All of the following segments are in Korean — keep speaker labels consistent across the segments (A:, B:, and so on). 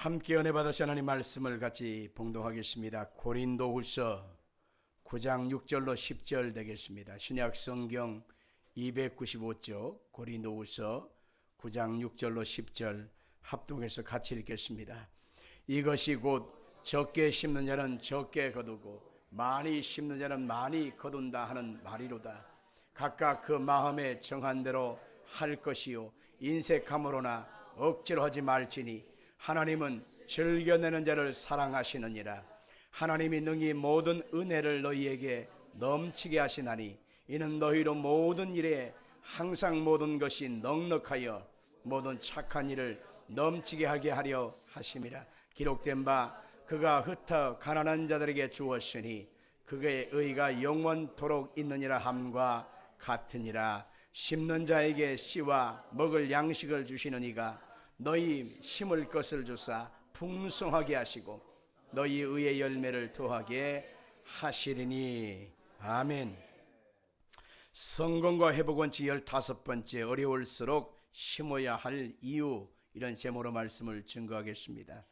A: 함께 은혜 받으신 하나님 말씀을 같이 봉독하겠습니다. 고린도후서 9장 6절로 10절 되겠습니다. 신약 성경 295쪽 고린도후서 9장 6절로 10절 합독해서 같이 읽겠습니다. 이것이 곧 적게 심는 자는 적게 거두고 많이 심는 자는 많이 거둔다 하는 말이로다. 각각 그 마음에 정한 대로 할 것이요 인색함으로나 억지로 하지 말지니 하나님은 즐겨내는 자를 사랑하시느니라. 하나님이 능히 모든 은혜를 너희에게 넘치게 하시나니 이는 너희로 모든 일에 항상 모든 것이 넉넉하여 모든 착한 일을 넘치게 하게 하려 하심이라. 기록된 바 그가 흩어 가난한 자들에게 주었으니 그의 의가 영원토록 있느니라 함과 같으니라. 심는 자에게 씨와 먹을 양식을 주시는 이가 너희 심을 것을 주사 풍성하게 하시고 너희 의의 열매를 더하게 하시리니. 아멘. 성공과 회복 원칙 15번째, 어려울수록 심어야 할 이유, 이런 제목으로 말씀을 증거하겠습니다.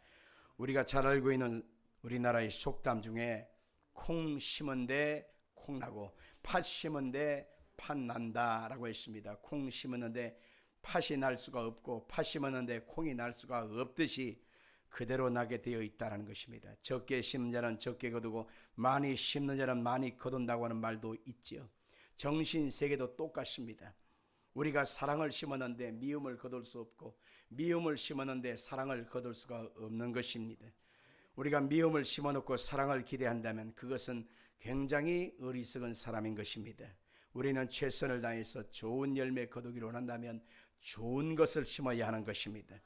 A: 우리가 잘 알고 있는 우리나라의 속담 중에 콩 심은데 콩 나고 팥 심은데 팥 난다라고 했습니다. 콩 심었는데 팥이 날 수가 없고 팥 심었는데 콩이 날 수가 없듯이 그대로 나게 되어 있다는 것입니다. 적게 심는 자는 적게 거두고 많이 심는 자는 많이 거둔다고 하는 말도 있죠. 정신세계도 똑같습니다. 우리가 사랑을 심었는데 미움을 거둘 수 없고 미움을 심었는데 사랑을 거둘 수가 없는 것입니다. 우리가 미움을 심어놓고 사랑을 기대한다면 그것은 굉장히 어리석은 사람인 것입니다. 우리는 최선을 다해서 좋은 열매 거두기를 원한다면 좋은 것을 심어야 하는 것입니다.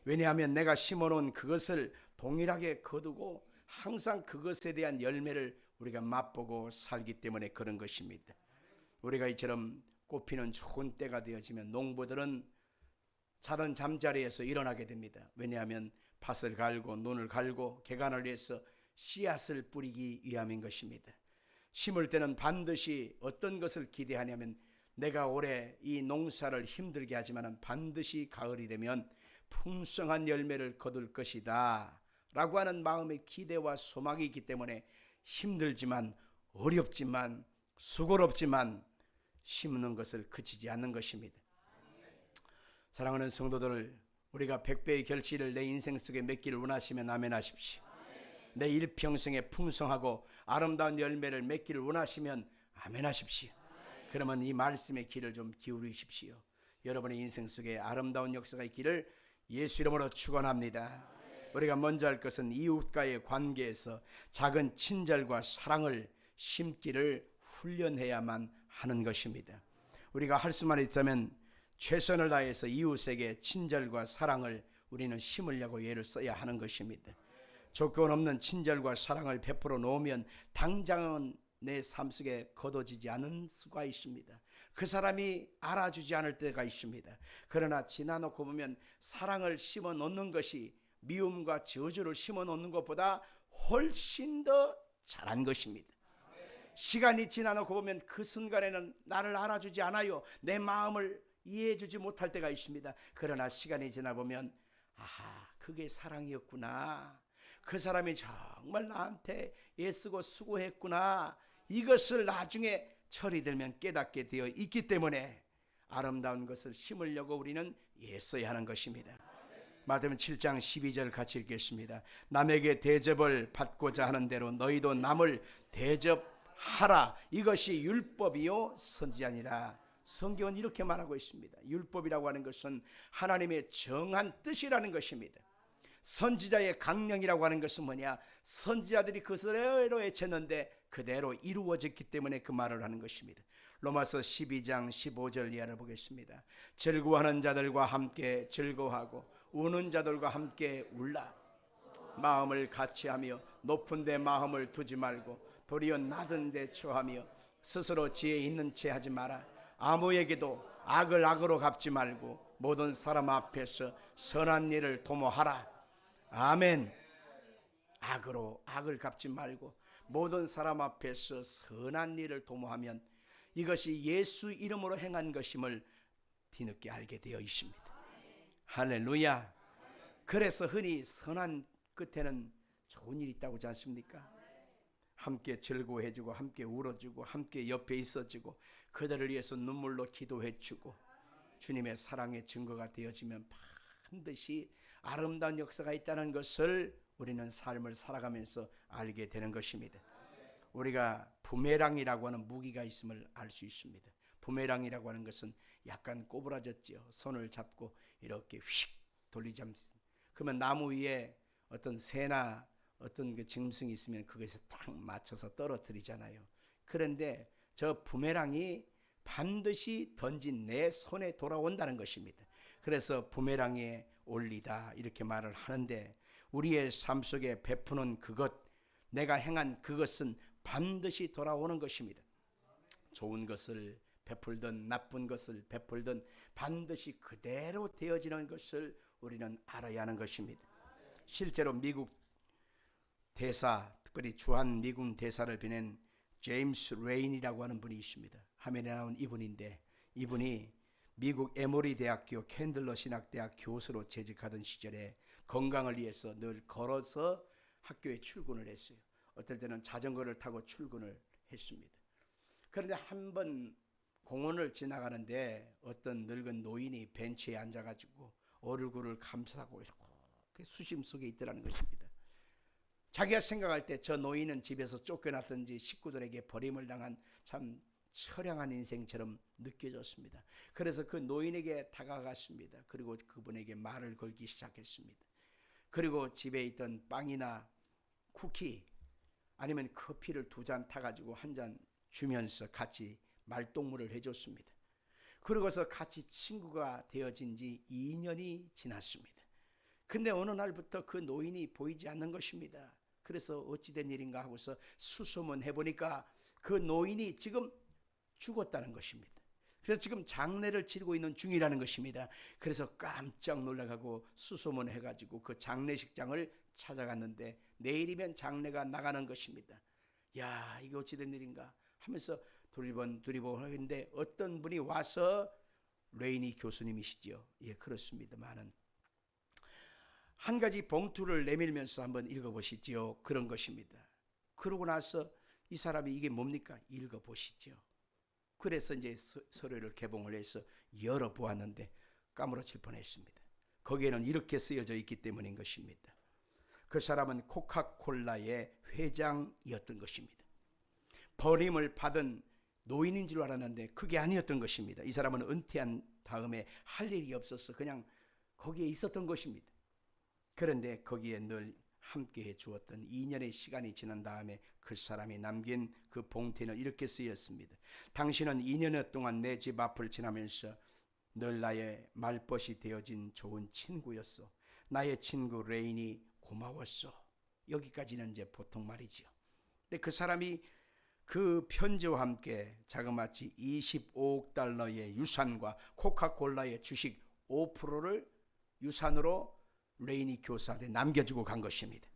A: 왜냐하면 내가 심어놓은 그것을 동일하게 거두고 항상 그것에 대한 열매를 우리가 맛보고 살기 때문에 그런 것입니다. 우리가 이처럼 꽃피는 좋은 때가 되어지면 농부들은 자던 잠자리에서 일어나게 됩니다. 왜냐하면 밭을 갈고 눈을 갈고 개간을 위해서 씨앗을 뿌리기 위함인 것입니다. 심을 때는 반드시 어떤 것을 기대하냐면 내가 올해 이 농사를 힘들게 하지만 반드시 가을이 되면 풍성한 열매를 거둘 것이다 라고 하는 마음의 기대와 소망이 있기 때문에 힘들지만 어렵지만 수고롭지만 심는 것을 그치지 않는 것입니다. 사랑하는 성도들, 우리가 100배의 결실을 내 인생 속에 맺기를 원하시면 아멘 하십시오. 내 일평생에 풍성하고 아름다운 열매를 맺기를 원하시면 아멘 하십시오. 그러면 이 말씀의 귀를 좀 기울이십시오. 여러분의 인생 속에 아름다운 역사가 있기를 예수 이름으로 축원합니다. 우리가 먼저 할 것은 이웃과의 관계에서 작은 친절과 사랑을 심기를 훈련해야만 하는 것입니다. 우리가 할 수만 있다면 최선을 다해서 이웃에게 친절과 사랑을 우리는 심으려고 애를 써야 하는 것입니다. 조건 없는 친절과 사랑을 베풀어 놓으면 당장은 내 삶 속에 거둬지지 않을 수가 있습니다. 그 사람이 알아주지 않을 때가 있습니다. 그러나 지나놓고 보면 사랑을 심어 놓는 것이 미움과 저주를 심어 놓는 것보다 훨씬 더 잘한 것입니다. 시간이 지나놓고 보면 그 순간에는 나를 알아주지 않아요. 내 마음을 이해해주지 못할 때가 있습니다. 그러나 시간이 지나보면 아하, 그게 사랑이었구나. 그 사람이 정말 나한테 애쓰고 수고했구나. 이것을 나중에 철이 들면 깨닫게 되어 있기 때문에 아름다운 것을 심으려고 우리는 애써야 하는 것입니다. 마태복음 7장 12절 같이 읽겠습니다. 남에게 대접을 받고자 하는 대로 너희도 남을 대접하라. 이것이 율법이요 선지자니라. 성경은 이렇게 말하고 있습니다. 율법이라고 하는 것은 하나님의 정한 뜻이라는 것입니다. 선지자의 강령이라고 하는 것은 뭐냐? 선지자들이 그대로 외쳤는데 그대로 이루어졌기 때문에 그 말을 하는 것입니다. 로마서 12장 15절 이하를 보겠습니다. 즐거워하는 자들과 함께 즐거워하고 우는 자들과 함께 울라. 마음을 같이하며 높은 데 마음을 두지 말고 도리어 낮은 데 처하며 스스로 지혜 있는 채 하지 마라. 아무에게도 악을 악으로 갚지 말고 모든 사람 앞에서 선한 일을 도모하라. 아멘. 악을 갚지 말고 모든 사람 앞에서 선한 일을 도모하면 이것이 예수 이름으로 행한 것임을 뒤늦게 알게 되어 있습니다. 할렐루야. 그래서 흔히 선한 끝에는 좋은 일이 있다고 하지 않습니까? 함께 즐거워해주고 함께 울어주고 함께 옆에 있어주고 그들을 위해서 눈물로 기도해주고 주님의 사랑의 증거가 되어지면 반드시 아름다운 역사가 있다는 것을 우리는 삶을 살아가면서 알게 되는 것입니다. 우리가 부메랑이라고 하는 무기가 있음을 알 수 있습니다. 부메랑이라고 하는 것은 약간 꼬부라졌지요. 손을 잡고 이렇게 휙 돌리자면, 그러면 나무 위에 어떤 새나 어떤 그 짐승이 있으면 그것에 딱 맞춰서 떨어뜨리잖아요. 그런데 저 부메랑이 반드시 던진 내 손에 돌아온다는 것입니다. 그래서 부메랑에 올리다 이렇게 말을 하는데, 우리의 삶 속에 베푸는 그것, 내가 행한 그것은 반드시 돌아오는 것입니다. 좋은 것을 베풀든 나쁜 것을 베풀든 반드시 그대로 되어지는 것을 우리는 알아야 하는 것입니다. 실제로 미국 대사, 특별히 주한 미국 대사를 보낸 제임스 레인이라고 하는 분이 있습니다. 화면에 나온 이분인데, 이분이 미국 에모리 대학교 캔들러 신학대학 교수로 재직하던 시절에 건강을 위해서 늘 걸어서 학교에 출근을 했어요. 어떨 때는 자전거를 타고 출근을 했습니다. 그런데 한번 공원을 지나가는데 어떤 늙은 노인이 벤치에 앉아가지고 얼굴을 감싸고 이렇게 수심 속에 있더라는 것입니다. 자기가 생각할 때 저 노인은 집에서 쫓겨났든지 식구들에게 버림을 당한 참 처량한 인생처럼 느껴졌습니다. 그래서 그 노인에게 다가갔습니다. 그리고 그분에게 말을 걸기 시작했습니다. 그리고 집에 있던 빵이나 쿠키 아니면 커피를 2잔 타가지고 한 잔 주면서 같이 말동무를 해줬습니다. 그러고서 같이 친구가 되어진 지 2년이 지났습니다. 근데 어느 날부터 그 노인이 보이지 않는 것입니다. 그래서 어찌된 일인가 하고서 수소문 해보니까 그 노인이 지금 죽었다는 것입니다. 그래서 지금 장례를 치르고 있는 중이라는 것입니다. 그래서 깜짝 놀라가고 수소문 해가지고 그 장례식장을 찾아갔는데 내일이면 장례가 나가는 것입니다. 야, 이게 어찌된 일인가 하면서 두리번 하는데 어떤 분이 와서, 레이니 교수님이시죠? 예, 그렇습니다만은 한 가지 봉투를 내밀면서 한번 읽어보시죠. 그런 것입니다. 그러고 나서 이 사람이 이게 뭡니까? 읽어보시죠. 그래서 이제 서류를 개봉을 해서 열어보았는데 까무러칠 뻔했습니다. 거기에는 이렇게 쓰여져 있기 때문인 것입니다. 그 사람은 코카콜라의 회장이었던 것입니다. 버림을 받은 노인인 줄 알았는데 그게 아니었던 것입니다. 이 사람은 은퇴한 다음에 할 일이 없어서 그냥 거기에 있었던 것입니다. 그런데 거기에 늘 함께해 주었던 2년의 시간이 지난 다음에 그 사람이 남긴 그 봉투에는 이렇게 쓰였습니다. 당신은 2년여 동안 내 집 앞을 지나면서 늘 나의 말벗이 되어진 좋은 친구였어. 나의 친구 레인이 고마웠어. 여기까지는 이제 보통 말이지요. 근데 그 사람이 그 편지와 함께 자그마치 25억 달러의 유산과 코카콜라의 주식 5%를 유산으로 레이니 교수한테 남겨주고 간 것입니다.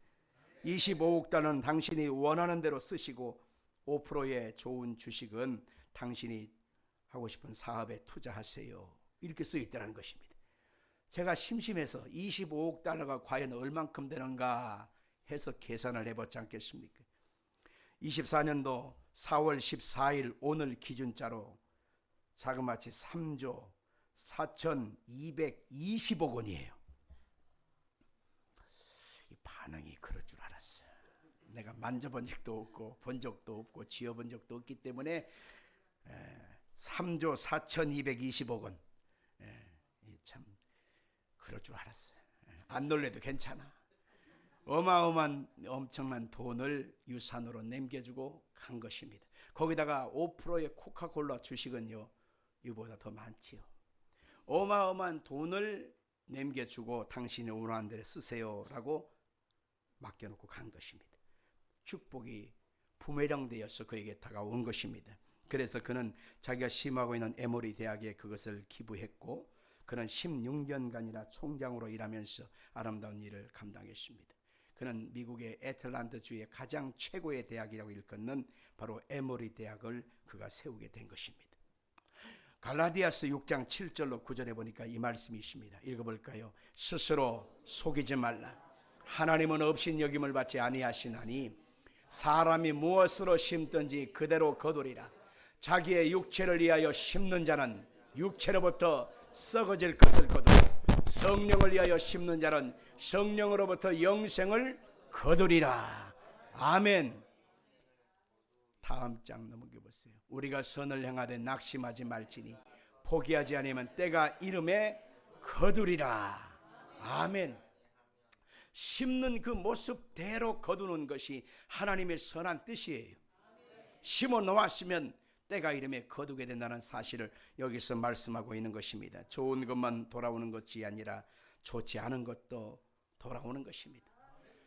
A: 25억 달러는 당신이 원하는 대로 쓰시고 5%의 좋은 주식은 당신이 하고 싶은 사업에 투자하세요. 이렇게 쓰여 있다는 것입니다. 제가 심심해서 25억 달러가 과연 얼만큼 되는가 해서 계산을 해보지 않겠습니까? 24년도 4월 14일 오늘 기준자로 자그마치 3조 4,220억 원이에요. 이 반응이 그럴 줄 알았어요. 내가 만져본 적도 없고 본 적도 없고 쥐어본 적도 없기 때문에 3조 4,220억 원. 참 그럴 줄 알았어요. 안 놀래도 괜찮아. 어마어마한 엄청난 돈을 유산으로 남겨주고 간 것입니다. 거기다가 5%의 코카콜라 주식은요, 이보다 더 많지요. 어마어마한 돈을 남겨주고 당신이 원하는 대로 쓰세요라고 맡겨놓고 간 것입니다. 축복이 부메랑되어서 그에게 다가온 것입니다. 그래서 그는 자기가 심하고 있는 에모리 대학에 그것을 기부했고, 그는 16년간이나 총장으로 일하면서 아름다운 일을 감당했습니다. 그는 미국의 애틀랜타 주의 가장 최고의 대학이라고 일컫는 바로 에모리 대학을 그가 세우게 된 것입니다. 갈라디아서 6장 7절로 9절에 보니까 이 말씀이 있습니다. 읽어볼까요? 스스로 속이지 말라. 하나님은 없인 여김을 받지 아니하시나니 사람이 무엇으로 심든지 그대로 거두리라. 자기의 육체를 위하여 심는 자는 육체로부터 썩어질 것을 거두고 성령을 위하여 심는 자는 성령으로부터 영생을 거두리라. 아멘. 다음 장 넘겨 보세요. 우리가 선을 행하되 낙심하지 말지니 포기하지 아니하면 때가 이름에 거두리라. 아멘. 심는 그 모습대로 거두는 것이 하나님의 선한 뜻이에요. 심어 놓았으면 때가 이름에 거두게 된다는 사실을 여기서 말씀하고 있는 것입니다. 좋은 것만 돌아오는 것이 아니라 좋지 않은 것도 돌아오는 것입니다.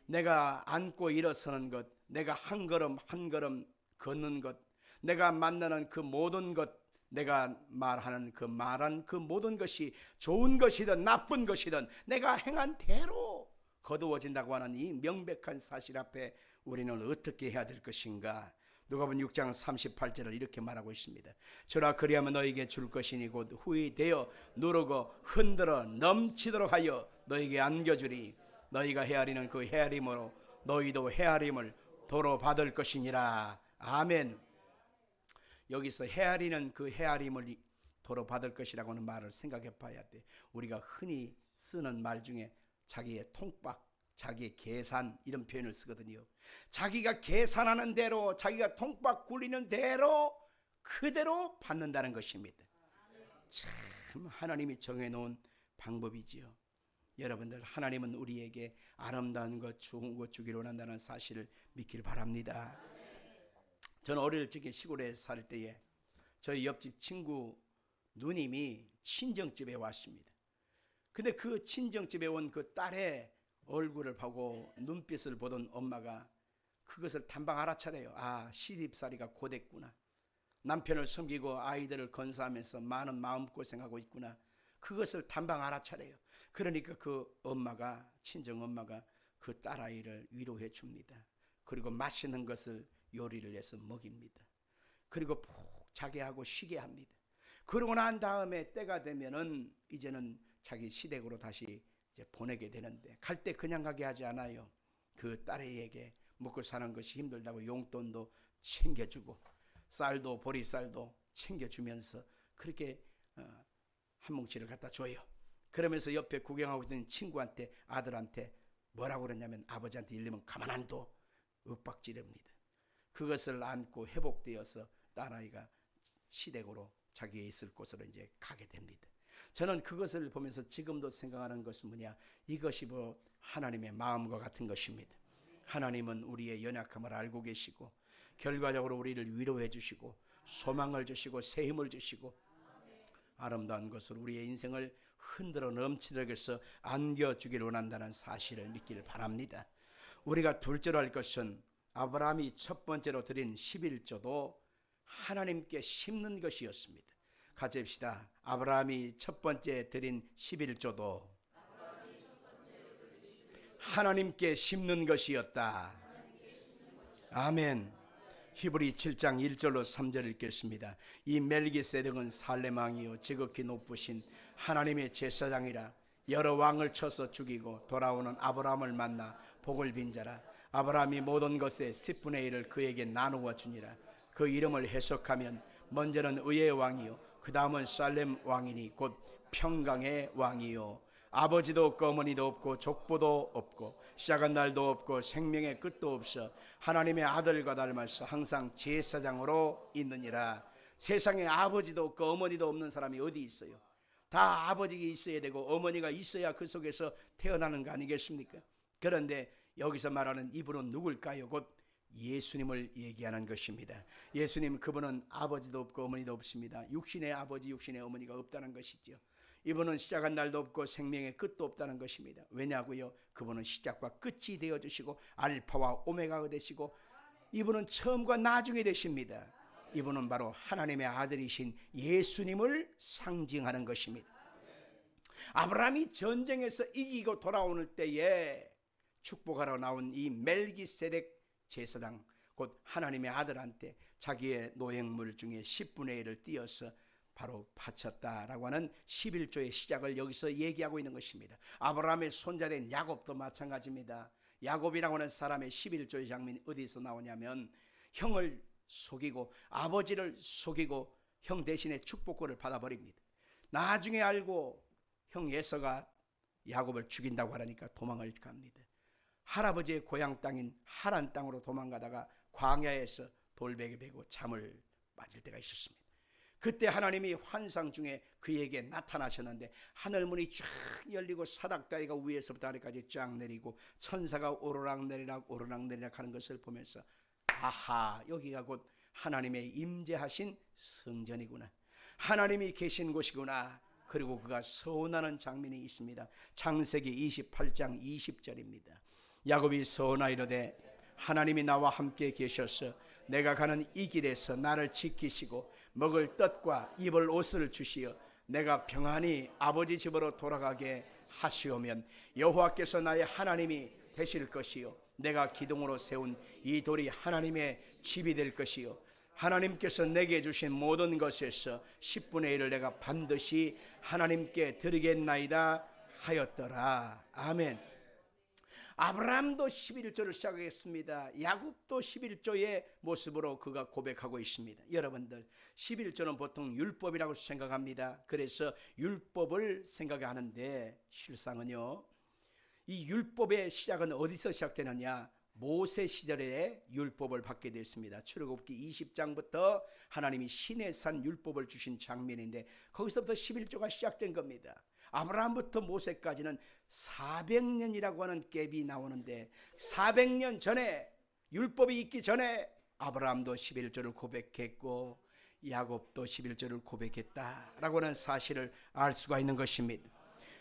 A: 내가 앉고 일어서는 것, 내가 한 걸음 한 걸음 걷는 것, 내가 만나는 그 모든 것, 내가 말하는 그 말한 그 모든 것이 좋은 것이든 나쁜 것이든 내가 행한 대로 거두어진다고 하는 이 명백한 사실 앞에 우리는 어떻게 해야 될 것인가? 누가복음 6장 38절을 이렇게 말하고 있습니다. 저라 그리하면 너에게 줄 것이니 곧 후히 되어 누르고 흔들어 넘치도록 하여 너에게 안겨주리. 너희가 헤아리는 그 헤아림으로 너희도 헤아림을 도로 받을 것이니라. 아멘. 여기서 헤아리는 그 헤아림을 도로 받을 것이라고 하는 말을 생각해 봐야 돼. 우리가 흔히 쓰는 말 중에 자기의 통박, 자기의 계산 이런 표현을 쓰거든요. 자기가 계산하는 대로, 자기가 통박 굴리는 대로 그대로 받는다는 것입니다. 참 하나님이 정해놓은 방법이지요. 여러분들, 하나님은 우리에게 아름다운 것, 좋은 것 주기를 원한다는 사실을 믿기를 바랍니다. 저는 어릴 적에 시골에 살 때에 저희 옆집 친구 누님이 친정집에 왔습니다. 근데 그 친정집에 온 그 딸의 얼굴을 보고 눈빛을 보던 엄마가 그것을 단방 알아차려요. 아, 시집살이가 고됐구나. 남편을 섬기고 아이들을 건사하면서 많은 마음고생하고 있구나. 그것을 단방 알아차려요. 그러니까 그 엄마가, 친정엄마가 그 딸아이를 위로해 줍니다. 그리고 맛있는 것을 요리를 해서 먹입니다. 그리고 푹 자게 하고 쉬게 합니다. 그러고 난 다음에 때가 되면은 이제는 자기 시댁으로 다시 이제 보내게 되는데, 갈 때 그냥 가게 하지 않아요. 그 딸애에게 먹고 사는 것이 힘들다고 용돈도 챙겨주고 쌀도 보리쌀도 챙겨주면서 그렇게 한 뭉치를 갖다 줘요. 그러면서 옆에 구경하고 있는 친구한테, 아들한테 뭐라고 그러냐면 아버지한테 일리면 가만 안 둬 윽박지릅니다. 그것을 안고 회복되어서 딸아이가 시댁으로 자기의 있을 곳으로 이제 가게 됩니다. 저는 그것을 보면서 지금도 생각하는 것은 뭐냐, 이것이 하나님의 마음과 같은 것입니다. 하나님은 우리의 연약함을 알고 계시고 결과적으로 우리를 위로해 주시고 소망을 주시고 새 힘을 주시고 아름다운 것으로 우리의 인생을 흔들어 넘치도록 해서 안겨주기를 원한다는 사실을 믿기를 바랍니다. 우리가 둘째로 할 것은 아브라함이 첫 번째로 드린 11조도 하나님께 심는 것이었습니다. 같이 합시다. 아브라함이 첫 번째 드린 11조도 하나님께 심는 것이었다. 아멘. 히브리 7장 1절로 3절 읽겠습니다. 이 멜기세덱은 살렘 왕이요 지극히 높으신 하나님의 제사장이라. 여러 왕을 쳐서 죽이고 돌아오는 아브라함을 만나 복을 빈 자라. 아브라함이 모든 것의 10분의 1을 그에게 나누어 주니라. 그 이름을 해석하면 먼저는 의의 왕이요 그 다음은 살렘 왕이니 곧 평강의 왕이요 아버지도 없고 어머니도 없고 족보도 없고 시작한 날도 없고 생명의 끝도 없어 하나님의 아들과 닮아서 항상 제사장으로 있느니라. 세상에 아버지도 없고 어머니도 없는 사람이 어디 있어요? 다 아버지가 있어야 되고 어머니가 있어야 그 속에서 태어나는 거 아니겠습니까? 그런데 여기서 말하는 이분은 누굴까요? 곧 예수님을 얘기하는 것입니다. 예수님, 그분은 아버지도 없고 어머니도 없습니다. 육신의 아버지 육신의 어머니가 없다는 것이죠. 이분은 시작한 날도 없고 생명의 끝도 없다는 것입니다. 왜냐고요? 그분은 시작과 끝이 되어주시고 알파와 오메가가 되시고 이분은 처음과 나중에 되십니다. 이분은 바로 하나님의 아들이신 예수님을 상징하는 것입니다. 아브라함이 전쟁에서 이기고 돌아오는 때에 축복하러 나온 이 멜기세덱 제사장, 곧 하나님의 아들한테 자기의 노획물 중에 10분의 1을 띄어서 바로 바쳤다라고 하는 11조의 시작을 여기서 얘기하고 있는 것입니다. 아브라함의 손자된 야곱도 마찬가지입니다. 야곱이라고 하는 사람의 11조의 장면이 어디서 나오냐면 형을 속이고 아버지를 속이고 형 대신에 축복권을 받아버립니다. 나중에 알고 형 에서가 야곱을 죽인다고 하니까 도망을 갑니다. 할아버지의 고향 땅인 하란 땅으로 도망가다가 광야에서 돌베개 베고 잠을 맞을 때가 있었습니다. 그때 하나님이 환상 중에 그에게 나타나셨는데 하늘문이 쫙 열리고 사닥다리가 위에서부터 아래까지 쫙 내리고 천사가 오르락내리락 오르락내리락 하는 것을 보면서 아하, 여기가 곧 하나님의 임재하신 성전이구나, 하나님이 계신 곳이구나. 그리고 그가 서원하는 장면이 있습니다. 창세기 28장 20절입니다. 야곱이 서원하이로되 하나님이 나와 함께 계셔서 내가 가는 이 길에서 나를 지키시고 먹을 떡과 입을 옷을 주시어 내가 평안히 아버지 집으로 돌아가게 하시오면 여호와께서 나의 하나님이 되실 것이요 내가 기둥으로 세운 이 돌이 하나님의 집이 될 것이요 하나님께서 내게 주신 모든 것에서 10분의 1을 내가 반드시 하나님께 드리겠나이다 하였더라. 아멘. 아브라함도 11조를 시작하겠습니다. 야곱도 11조의 모습으로 그가 고백하고 있습니다. 여러분들 11조는 보통 율법이라고 생각합니다. 그래서 율법을 생각하는데 실상은요, 이 율법의 시작은 어디서 시작되느냐, 모세 시절에 율법을 받게 됐습니다. 출애굽기 20장부터 하나님이 시내산 율법을 주신 장면인데 거기서부터 11조가 시작된 겁니다. 아브라함부터 모세까지는 400년이라고 하는 갭이 나오는데 400년 전에, 율법이 있기 전에 아브라함도 11조를 고백했고 야곱도 11조를 고백했다라고 하는 사실을 알 수가 있는 것입니다.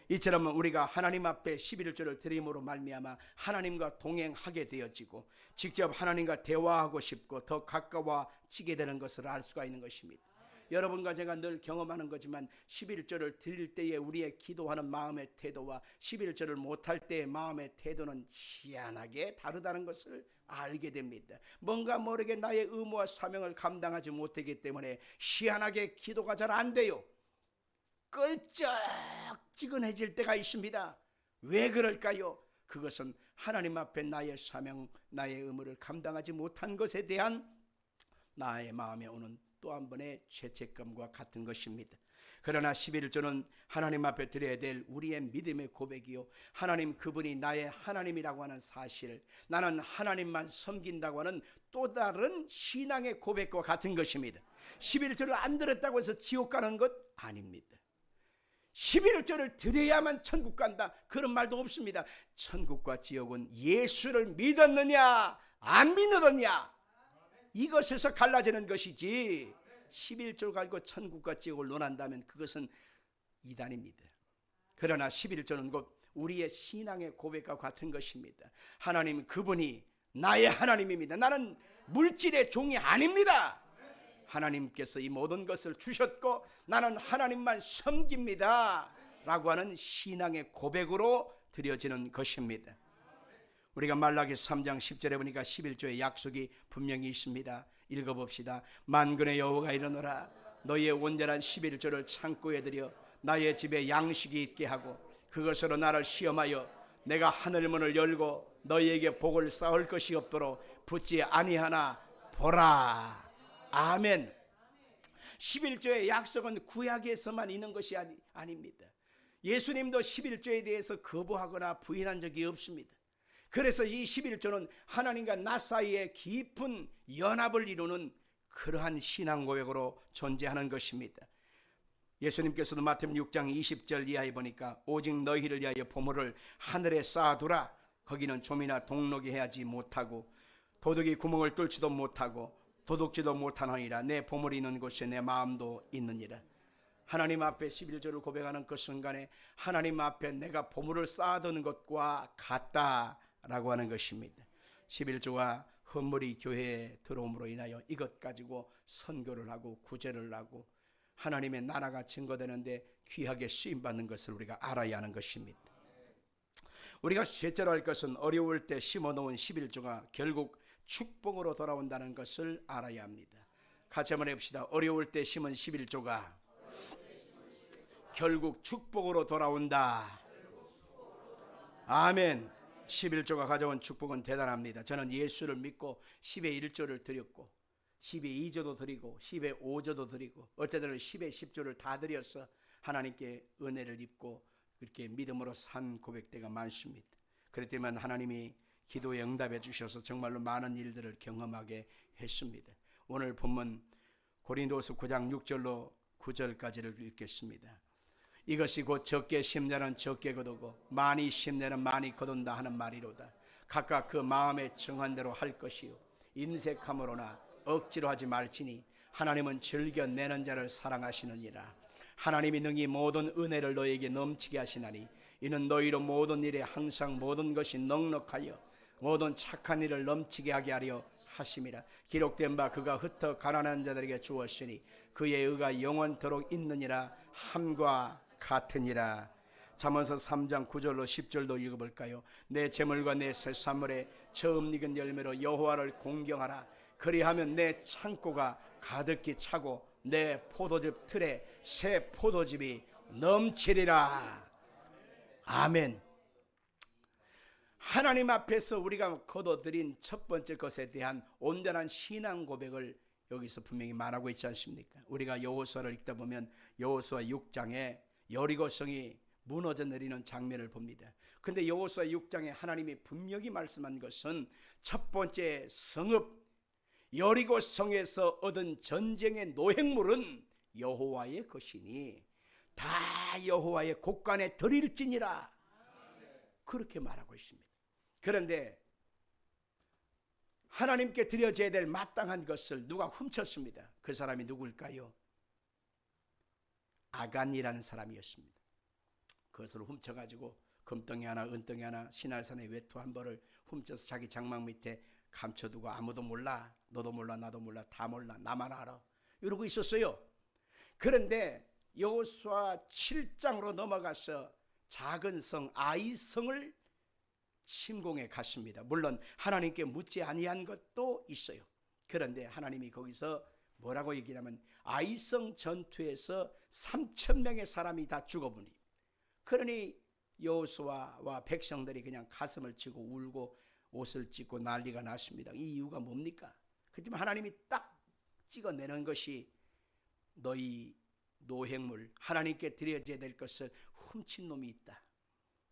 A: 이처럼 우리가 하나님 앞에 11조를 드림으로 말미암아 하나님과 동행하게 되어지고 직접 하나님과 대화하고 싶고 더 가까워지게 되는 것을 알 수가 있는 것입니다. 여러분과 제가 늘 경험하는 거지만 11조를 드릴 때에 우리의 기도하는 마음의 태도와 11조를 못할 때의 마음의 태도는 희한하게 다르다는 것을 알게 됩니다. 뭔가 모르게 나의 의무와 사명을 감당하지 못하기 때문에 희한하게 기도가 잘 안 돼요. 껄쩍지근해질 때가 있습니다. 왜 그럴까요? 그것은 하나님 앞에 나의 사명, 나의 의무를 감당하지 못한 것에 대한 나의 마음에 오는 또 한 번의 죄책감과 같은 것입니다. 그러나 11조는 하나님 앞에 드려야 될 우리의 믿음의 고백이요, 하나님 그분이 나의 하나님이라고 하는 사실, 나는 하나님만 섬긴다고 하는 또 다른 신앙의 고백과 같은 것입니다. 11조를 안 드렸다고 해서 지옥 가는 것 아닙니다. 11조를 드려야만 천국 간다, 그런 말도 없습니다. 천국과 지옥은 예수를 믿었느냐 안 믿느냐 이것에서 갈라지는 것이지, 11조 가지고 천국과 지옥을 논한다면 그것은 이단입니다. 그러나 11조는 곧 우리의 신앙의 고백과 같은 것입니다. 하나님 그분이 나의 하나님입니다. 나는 물질의 종이 아닙니다. 하나님께서 이 모든 것을 주셨고 나는 하나님만 섬깁니다 라고 하는 신앙의 고백으로 드려지는 것입니다. 우리가 말라기 3장 10절에 보니까 11조의 약속이 분명히 있습니다. 읽어봅시다. 만군의 여호와가 이르노라 너희의 온전한 11조를 창고에 들여 나의 집에 양식이 있게 하고 그것으로 나를 시험하여 내가 하늘문을 열고 너희에게 복을 쌓을 것이 없도록 붙지 아니하나 보라. 아멘. 11조의 약속은 구약에서만 있는 것이 아닙니다. 예수님도 11조에 대해서 거부하거나 부인한 적이 없습니다. 그래서 이 11조는 하나님과 나 사이에 깊은 연합을 이루는 그러한 신앙 고백으로 존재하는 것입니다. 예수님께서도 마태복음 6장 20절 이하에 보니까 오직 너희를 위하여 보물을 하늘에 쌓아두라. 거기는 좀이나 동록이 해하지 못하고 도둑이 구멍을 뚫지도 못하고 도둑질도 못하느니라. 내 보물이 있는 곳에 내 마음도 있느니라. 하나님 앞에 11조를 고백하는 그 순간에 하나님 앞에 내가 보물을 쌓아두는 것과 같다라고 하는 것입니다. 11조가 헌물이 교회에 들어옴으로 인하여 이것 가지고 선교를 하고 구제를 하고 하나님의 나라가 증거되는데 귀하게 쓰임받는 것을 우리가 알아야 하는 것입니다. 우리가 셋째로 할 것은 어려울 때 심어놓은 11조가 결국 축복으로 돌아온다는 것을 알아야 합니다. 같이 한번 해봅시다. 어려울 때 심은 11조가 결국 축복으로 돌아온다. 아멘. 11조가 가져온 축복은 대단합니다. 저는 예수를 믿고 10의 1조를 드렸고 10의 2조도 드리고 10의 5조도 드리고 어떤 때는 10의 10조를 다 드려서 하나님께 은혜를 입고 그렇게 믿음으로 산 고백대가 많습니다. 그렇지만 하나님이 기도에 응답해 주셔서 정말로 많은 일들을 경험하게 했습니다. 오늘 본문 고린도서 9장 6절로 9절까지를 읽겠습니다. 이것이 곧 적게 심냐는 적게 거두고 많이 심냐는 많이 거둔다 하는 말이로다. 각각 그 마음에 정한 대로 할 것이요 인색함으로나 억지로 하지 말지니 하나님은 즐겨 내는 자를 사랑하시느니라. 하나님이 능히 모든 은혜를 너에게 넘치게 하시나니 이는 너희로 모든 일에 항상 모든 것이 넉넉하여 모든 착한 일을 넘치게 하게 하려 하심이라. 기록된 바 그가 흩어 가난한 자들에게 주었으니 그의 의가 영원토록 있느니라 함과 같으니라. 잠언서 3장 9절로 10절도 읽어볼까요? 내 재물과 내 새산물에 처음 익은 열매로 여호와를 공경하라. 그리하면 내 창고가 가득히 차고 내 포도즙 틀에 새 포도즙이 넘치리라. 아멘. 하나님 앞에서 우리가 거둬들인 첫 번째 것에 대한 온전한 신앙 고백을 여기서 분명히 말하고 있지 않습니까? 우리가 여호수아를 읽다 보면 여호수아 6장에 여리고성이 무너져 내리는 장면을 봅니다. 근데 여호수아 6장에 하나님이 분명히 말씀한 것은 첫 번째 성읍 여리고성에서 얻은 전쟁의 노획물은 여호와의 것이니 다 여호와의 곳간에 드릴지니라. 그렇게 말하고 있습니다. 그런데 하나님께 드려져야 될 마땅한 것을 누가 훔쳤습니다. 그 사람이 누구일까요? 아간이라는 사람이었습니다. 그것을 훔쳐가지고 금덩이 하나 은덩이 하나 시날산의 외투 한 벌을 훔쳐서 자기 장막 밑에 감춰두고 아무도 몰라, 너도 몰라, 나도 몰라, 다 몰라, 나만 알아 이러고 있었어요. 그런데 여호수아 7장으로 넘어가서 작은 성 아이성을 침공해 갔습니다. 물론 하나님께 묻지 아니한 것도 있어요. 그런데 하나님이 거기서 뭐라고 얘기하냐면 아이성 전투에서 3,000명의 사람이 다 죽어버리. 그러니 여호수아와 백성들이 그냥 가슴을 치고 울고 옷을 찢고 난리가 났습니다. 이 이유가 뭡니까? 그렇지만 하나님이 딱 찍어내는 것이 너희 노획물 하나님께 드려져야 될 것을 훔친 놈이 있다.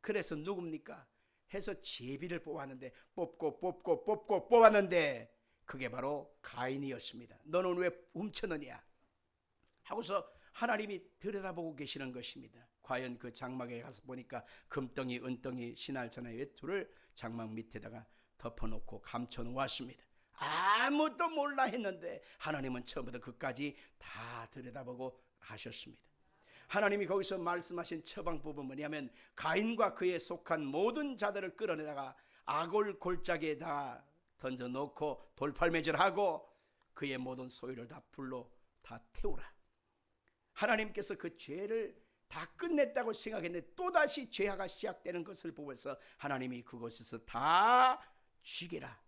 A: 그래서 누굽니까? 해서 제비를 뽑았는데 뽑았는데 그게 바로 가인이었습니다. 너는 왜 훔쳤느냐 하고서 하나님이 들여다보고 계시는 것입니다. 과연 그 장막에 가서 보니까 금덩이 은덩이 신할천의 외투를 장막 밑에다가 덮어놓고 감춰놓았습니다. 아무도 몰라 했는데 하나님은 처음부터 끝까지 다 들여다보고 하셨습니다. 하나님이 거기서 말씀하신 처방법은 뭐냐면 가인과 그에 속한 모든 자들을 끌어내다가 아골 골짜기에다 던져놓고 돌팔매질하고 그의 모든 소유를 다 불로 다 태우라. 하나님께서 그 죄를 다 끝냈다고 생각했는데 또다시 죄화가 시작되는 것을 보면서 하나님이 그곳에서 다 죽이라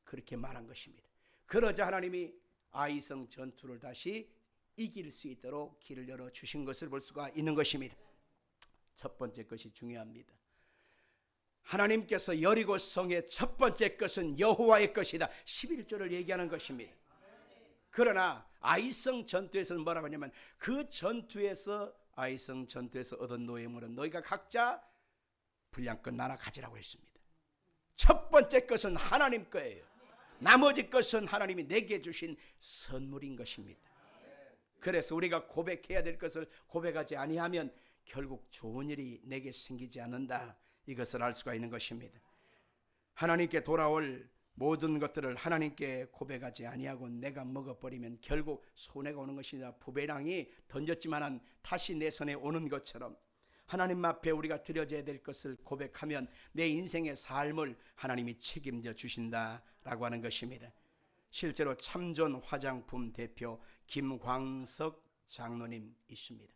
A: 그렇게 말한 것입니다. 그러자 하나님이 아이성 전투를 다시 이길 수 있도록 길을 열어주신 것을 볼 수가 있는 것입니다. 첫 번째 것이 중요합니다. 하나님께서 여리고 성의 첫 번째 것은 여호와의 것이다. 11조를 얘기하는 것입니다. 그러나 아이성 전투에서는 뭐라고 하냐면 그 전투에서 아이성 전투에서 얻은 노예물은 너희가 각자 분량껏 나눠 가지라고 했습니다. 첫 번째 것은 하나님 거예요. 나머지 것은 하나님이 내게 주신 선물인 것입니다. 그래서 우리가 고백해야 될 것을 고백하지 아니하면 결국 좋은 일이 내게 생기지 않는다. 이것을 알 수가 있는 것입니다. 하나님께 돌아올 모든 것들을 하나님께 고백하지 아니하고 내가 먹어버리면 결국 손해가 오는 것이다. 부배랑이 던졌지만 다시 내 손에 오는 것처럼 하나님 앞에 우리가 드려져야 될 것을 고백하면 내 인생의 삶을 하나님이 책임져 주신다라고 하는 것입니다. 실제로 참존 화장품 대표 김광석 장로님 있습니다.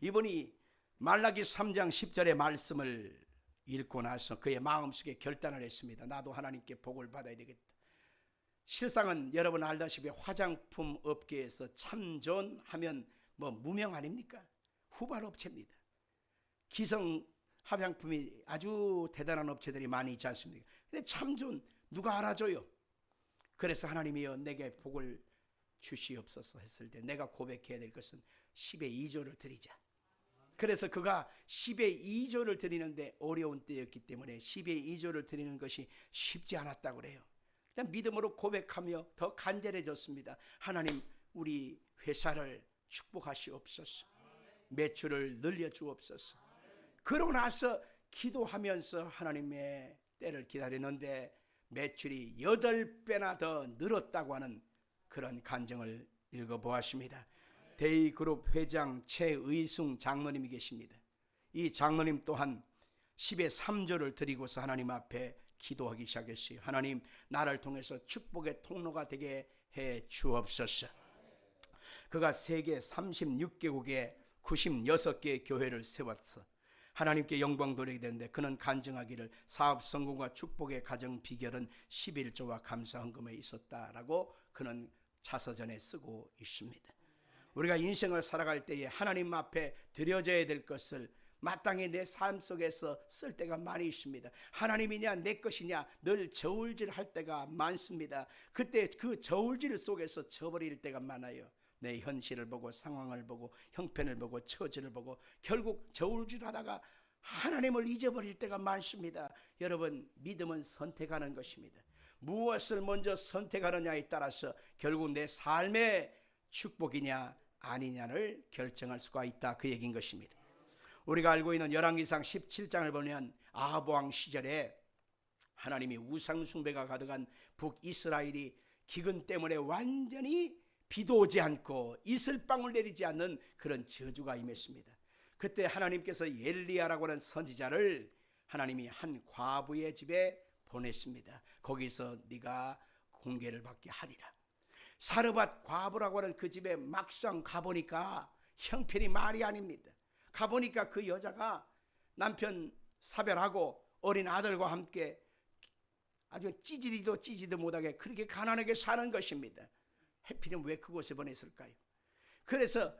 A: 이분이 말라기 3장 10절의 말씀을 읽고 나서 그의 마음속에 결단을 했습니다. 나도 하나님께 복을 받아야 되겠다. 실상은 여러분 알다시피 화장품 업계에서 참존하면 뭐 무명 아닙니까? 후발 업체입니다. 기성 합양품이 아주 대단한 업체들이 많이 있지 않습니까? 근데 참 좋은, 누가 알아줘요? 그래서 하나님이여 내게 복을 주시옵소서 했을 때 내가 고백해야 될 것은 10의 2조를 드리자. 그래서 그가 10의 2조를 드리는데 어려운 때였기 때문에 10의 2조를 드리는 것이 쉽지 않았다고 그래요. 일단 믿음으로 고백하며 더 간절해졌습니다. 하나님, 우리 회사를 축복하시옵소서. 매출을 늘려주옵소서. 그러고 나서 기도하면서 하나님의 때를 기다리는데 매출이 8배나 더 늘었다고 하는 그런 간증을 읽어보았습니다. 데이그룹 회장 최의숭 장로님이 계십니다. 이 장로님 또한 10의 3조를 드리고서 하나님 앞에 기도하기 시작했어요. 하나님, 나를 통해서 축복의 통로가 되게 해 주옵소서. 그가 세계 36개국에 96개의 교회를 세웠어. 하나님께 영광 돌리게 되는데 그는 간증하기를 사업 성공과 축복의 가정 비결은 11조와 감사 헌금에 있었다라고 그는 자서전에 쓰고 있습니다. 우리가 인생을 살아갈 때에 하나님 앞에 드려져야 될 것을 마땅히 내 삶 속에서 쓸 때가 많이 있습니다. 하나님이냐 내 것이냐 늘 저울질할 때가 많습니다. 그때 그 저울질 속에서 져버릴 때가 많아요. 내 현실을 보고 상황을 보고 형편을 보고 처지를 보고 결국 저울질하다가 하나님을 잊어버릴 때가 많습니다. 여러분, 믿음은 선택하는 것입니다. 무엇을 먼저 선택하느냐에 따라서 결국 내 삶의 축복이냐 아니냐를 결정할 수가 있다, 그 얘기인 것입니다. 우리가 알고 있는 열왕기상 17장을 보면 아합 왕 시절에 하나님이 우상 숭배가 가득한 북이스라엘이 기근 때문에 완전히 비도 오지 않고 이슬방울 내리지 않는 그런 저주가 임했습니다. 그때 하나님께서 엘리야라고 하는 선지자를 하나님이 한 과부의 집에 보냈습니다. 거기서 네가 공개를 받게 하리라. 사르밧 과부라고 하는 그 집에 막상 가보니까 형편이 말이 아닙니다. 가보니까 그 여자가 남편 사별하고 어린 아들과 함께 아주 찌지도 못하게 그렇게 가난하게 사는 것입니다. 해필이면 왜 그곳에 보냈을까요? 그래서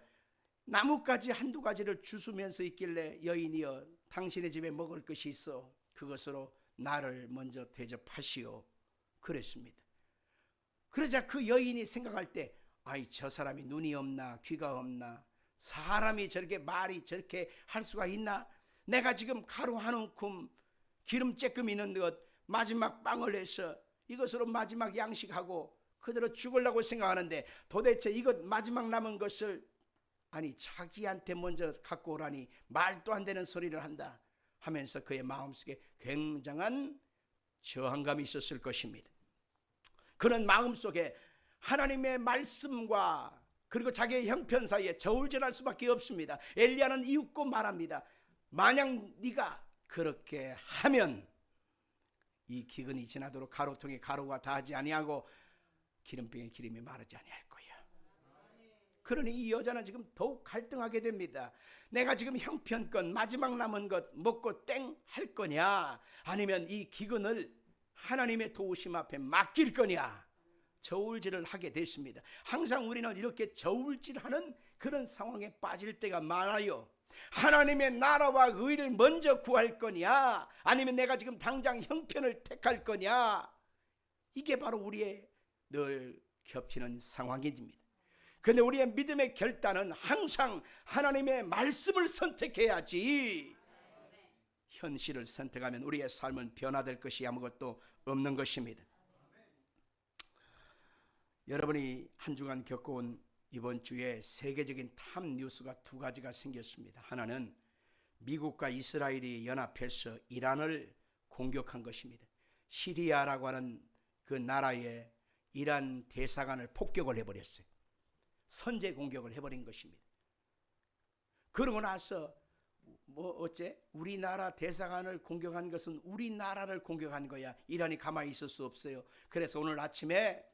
A: 나뭇가지 한두 가지를 주스면서 있길래 여인이여 당신의 집에 먹을 것이 있어 그것으로 나를 먼저 대접하시오 그랬습니다. 그러자 그 여인이 생각할 때 아이, 저 사람이 눈이 없나 귀가 없나, 사람이 저렇게 말이 저렇게 할 수가 있나, 내가 지금 가루 한 움큼 기름 쬐끔 있는 것 마지막 빵을 해서 이것으로 마지막 양식하고 그대로 죽으려고 생각하는데 도대체 이것 마지막 남은 것을 아니 자기한테 먼저 갖고 오라니 말도 안 되는 소리를 한다 하면서 그의 마음속에 굉장한 저항감이 있었을 것입니다. 그는 마음속에 하나님의 말씀과 그리고 자기의 형편 사이에 저울질할 수밖에 없습니다. 엘리야는 이윽고 말합니다. 만약 네가 그렇게 하면 이 기근이 지나도록 가루통에 가루가 닿지 아니하고 기름병에 기름이 마르지 아니할 거야. 그러니 이 여자는 지금 더욱 갈등하게 됩니다. 내가 지금 형편껏 마지막 남은 것 먹고 땡 할 거냐, 아니면 이 기근을 하나님의 도우심 앞에 맡길 거냐, 저울질을 하게 됐습니다. 항상 우리는 이렇게 저울질하는 그런 상황에 빠질 때가 많아요. 하나님의 나라와 의를 먼저 구할 거냐, 아니면 내가 지금 당장 형편을 택할 거냐, 이게 바로 우리의 늘 겹치는 상황입니다. 그런데 우리의 믿음의 결단은 항상 하나님의 말씀을 선택해야지, 현실을 선택하면 우리의 삶은 변화될 것이 아무것도 없는 것입니다. 여러분이 한 주간 겪어온 이번 주에 세계적인 탑 뉴스가 두 가지가 생겼습니다. 하나는 미국과 이스라엘이 연합해서 이란을 공격한 것입니다. 시리아라고 하는 그 나라에 이란 대사관을 폭격을 해버렸어요. 선제 공격을 해버린 것입니다. 그러고 나서 어째 우리나라 대사관을 공격한 것은 우리나라를 공격한 거야. 이란이 가만히 있을 수 없어요. 그래서 오늘 아침에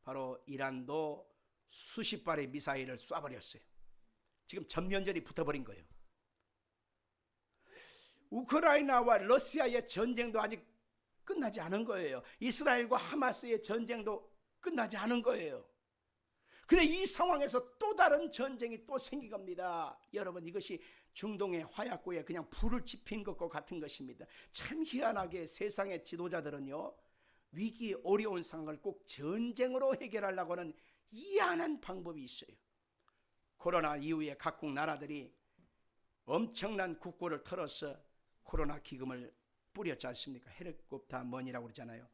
A: 바로 이란도 수십 발의 미사일을 쏴버렸어요. 지금 전면전이 붙어버린 거예요. 우크라이나와 러시아의 전쟁도 아직 끝나지 않은 거예요. 이스라엘과 하마스의 전쟁도 끝나지 않은 거예요. 근데 이 상황에서 또 다른 전쟁이 또 생긴 겁니다. 여러분, 이것이 중동의 화약고에 그냥 불을 지핀 것과 같은 것입니다. 참 희한하게 세상의 지도자들은요, 위기 어려운 상황을 꼭 전쟁으로 해결하려고 하는 희한한 방법이 있어요. 코로나 이후에 각국 나라들이 엄청난 국고를 털어서 코로나 기금을 뿌렸지 않습니까? 헬리콥터 머니라고 그러잖아요.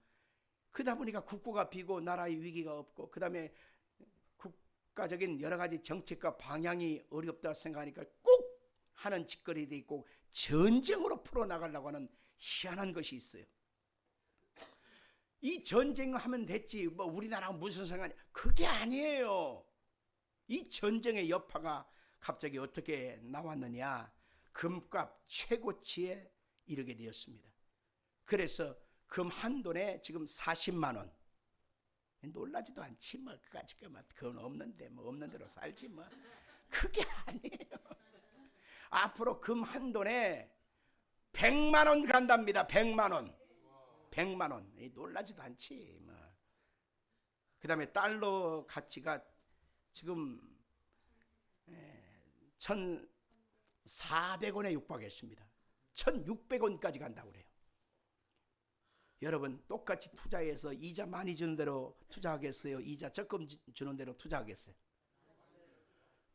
A: 그러다 보니까 국고가 비고 나라의 위기가 없고, 그 다음에 국가적인 여러 가지 정책과 방향이 어렵다 생각하니까 꼭 하는 짓거리도 있고 전쟁으로 풀어나가려고 하는 희한한 것이 있어요. 이 전쟁하면 됐지, 뭐 우리나라가 무슨 상관이야. 그게 아니에요. 이 전쟁의 여파가 갑자기 어떻게 나왔느냐. 금값 최고치에 이르게 되었습니다. 그래서 금 한 돈에 지금 40만 원. 놀라지도 않지 뭐. 그건 없는데 뭐 없는 대로 살지 뭐. 그게 아니에요. 앞으로 금 한 돈에 100만 원 간답니다. 100만 원. 100만 원. 놀라지도 않지 뭐. 그 다음에 달러 가치가 지금 1,400원에 육박했습니다. 1,600원까지 간다고 그래요. 여러분, 똑같이 투자해서 이자 많이 주는 대로 투자하겠어요? 이자 적금 주는 대로 투자하겠어요?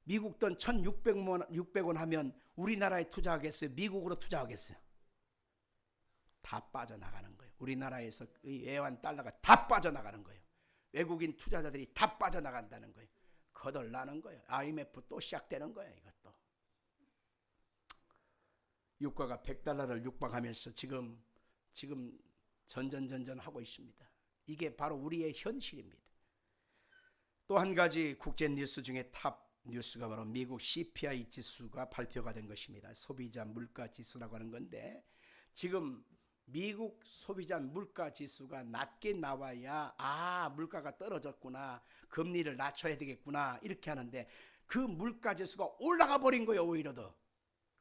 A: 미국 돈 1,600원 하면 우리나라에 투자하겠어요? 미국으로 투자하겠어요? 다 빠져나가는 거예요. 우리나라에서 이 애완 달러가 다 빠져나가는 거예요. 외국인 투자자들이 다 빠져나간다는 거예요. 거덜나는 거예요. IMF 또 시작되는 거예요. 이것도. 유가가 100달러를 육박하면서 지금 전전하고 있습니다. 이게 바로 우리의 현실입니다. 또 한 가지 국제 뉴스 중에 탑 뉴스가 바로 미국 CPI 지수가 발표가 된 것입니다. 소비자 물가 지수라고 하는 건데, 지금 미국 소비자 물가 지수가 낮게 나와야 물가가 떨어졌구나, 금리를 낮춰야 되겠구나 이렇게 하는데, 그 물가 지수가 올라가 버린 거예요. 오히려 더.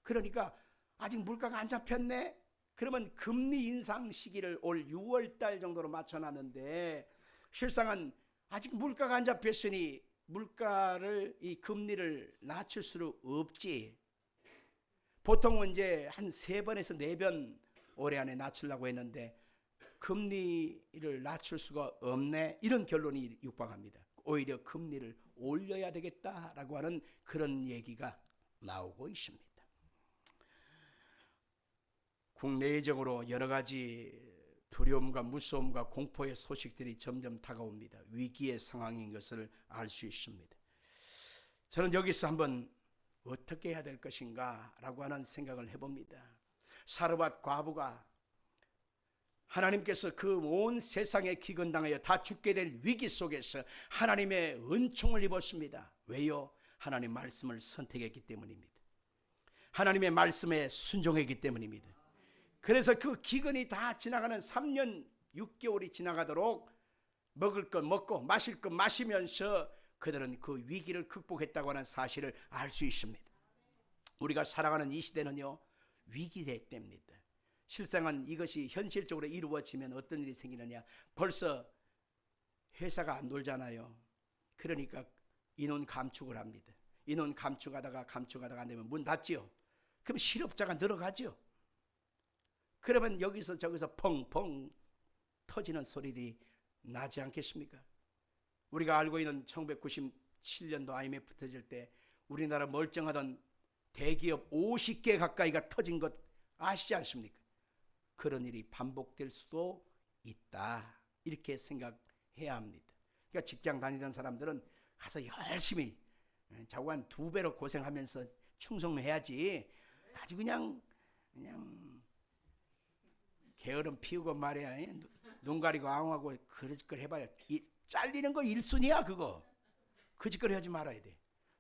A: 그러니까 아직 물가가 안 잡혔네. 그러면 금리 인상 시기를 올 6월 달 정도로 맞춰놨는데, 실상은 아직 물가가 안 잡혔으니 물가를, 이 금리를 낮출 수 없지. 보통은 이제 한 3번에서 4번 올해 안에 낮추려고 했는데 금리를 낮출 수가 없네, 이런 결론이 육박합니다. 오히려 금리를 올려야 되겠다라고 하는 그런 얘기가 나오고 있습니다. 국내적으로 여러 가지 두려움과 무서움과 공포의 소식들이 점점 다가옵니다. 위기의 상황인 것을 알 수 있습니다. 저는 여기서 한번 어떻게 해야 될 것인가 라고 하는 생각을 해봅니다. 사르밧 과부가 하나님께서 그 온 세상에 기근당하여 다 죽게 될 위기 속에서 하나님의 은총을 입었습니다. 왜요? 하나님 말씀을 선택했기 때문입니다. 하나님의 말씀에 순종했기 때문입니다. 그래서 그 기근이 다 지나가는 3년 6개월이 지나가도록 먹을 것 먹고 마실 것 마시면서 그들은 그 위기를 극복했다고 하는 사실을 알 수 있습니다. 우리가 살아가는 이 시대는요, 위기대 때입니다. 실상은 이것이 현실적으로 이루어지면 어떤 일이 생기느냐, 벌써 회사가 안 돌잖아요. 그러니까 인원 감축을 합니다. 인원 감축하다가 안 되면 문 닫지요. 그럼 실업자가 늘어가죠. 그러면 여기서 저기서 펑펑 터지는 소리들이 나지 않겠습니까? 우리가 알고 있는 1997년도 IMF 터질 때 우리나라 멀쩡하던 대기업 50개 가까이가 터진 것 아시지 않습니까? 그런 일이 반복될 수도 있다, 이렇게 생각해야 합니다. 그러니까 직장 다니던 사람들은 가서 열심히 자고 한 2배로 고생하면서 충성해야지, 아주 그냥 게으름 피우고 말이야, 눈 가리고 앙하고 그런 짓걸 해봐야 잘리는 거 1순위야. 그거 그 짓걸 하지 말아야 돼.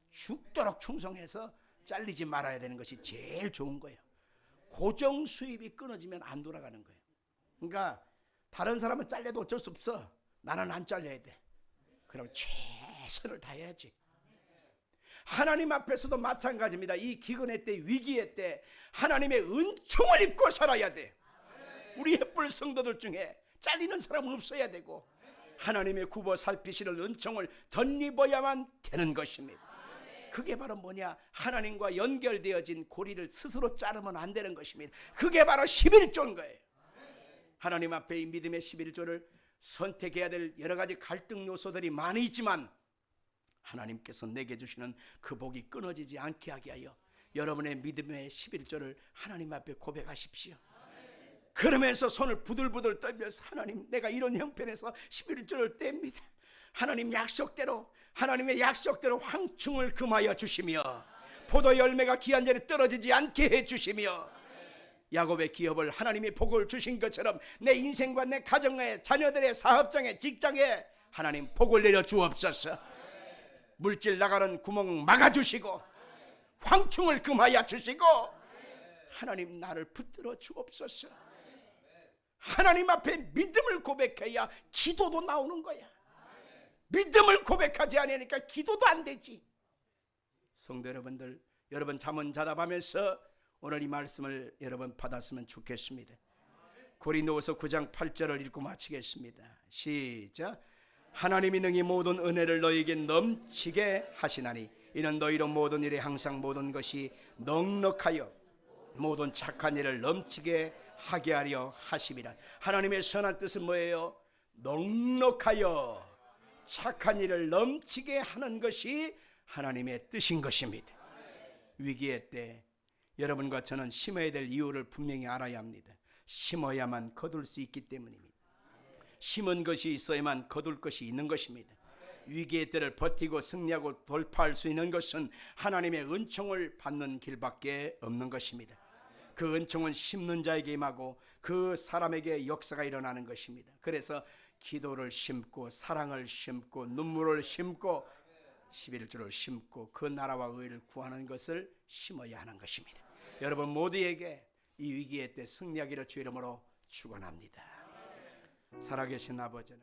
A: 죽도록 충성해서 잘리지 말아야 되는 것이 제일 좋은 거예요. 고정 수입이 끊어지면 안 돌아가는 거예요. 그러니까 다른 사람은 잘려도 어쩔 수 없어. 나는 안 잘려야 돼. 그럼 최선을 다해야지. 하나님 앞에서도 마찬가지입니다. 이 기근의 때, 위기의 때 하나님의 은총을 입고 살아야 돼. 우리 햇불 성도들 중에 잘리는 사람은 없어야 되고, 하나님의 굽어 살피시는 은총을 덧입어야만 되는 것입니다. 그게 바로 뭐냐? 하나님과 연결되어진 고리를 스스로 자르면 안 되는 것입니다. 그게 바로 11조인 거예요. 하나님 앞에 이 믿음의 11조를 선택해야 될 여러 가지 갈등 요소들이 많이 있지만 하나님께서 내게 주시는 그 복이 끊어지지 않게 하게 하여 여러분의 믿음의 11조를 하나님 앞에 고백하십시오. 그러면서 손을 부들부들 떨면서 하나님, 내가 이런 형편에서 11조를 뗍니다. 하나님 약속대로, 하나님의 약속대로 황충을 금하여 주시며 포도 열매가 기한전에 떨어지지 않게 해 주시며 야곱의 기업을 하나님이 복을 주신 것처럼 내 인생과 내 가정에, 자녀들의 사업장에, 직장에 하나님 복을 내려 주옵소서. 물질 나가는 구멍 막아주시고 황충을 금하여 주시고 하나님 나를 붙들어 주옵소서. 하나님 앞에 믿음을 고백해야 기도도 나오는 거야. 믿음을 고백하지 않으니까 기도도 안 되지. 성도 여러분들, 여러분 잠은 자답하면서 오늘 이 말씀을 여러분 받았으면 좋겠습니다. 고린도후서 9장 8절을 읽고 마치겠습니다. 시작. 하나님이 능히 모든 은혜를 너희에게 넘치게 하시나니 이는 너희로 모든 일에 항상 모든 것이 넉넉하여 모든 착한 일을 넘치게 하게 하려 하심이라. 하나님의 선한 뜻은 뭐예요? 넉넉하여 착한 일을 넘치게 하는 것이 하나님의 뜻인 것입니다. 위기의 때 여러분과 저는 심어야 될 이유를 분명히 알아야 합니다. 심어야만 거둘 수 있기 때문입니다. 심은 것이 있어야만 거둘 것이 있는 것입니다. 위기의 때를 버티고 승리하고 돌파할 수 있는 것은 하나님의 은총을 받는 길밖에 없는 것입니다. 그 은총은 심는 자에게 임하고 그 사람에게 역사가 일어나는 것입니다. 그래서 기도를 심고 사랑을 심고 눈물을 심고 11조를 심고 그 나라와 의를 구하는 것을 심어야 하는 것입니다. 여러분 모두에게 이 위기의 때 승리하기를 주 이름으로 축원합니다. 살아계신 아버지,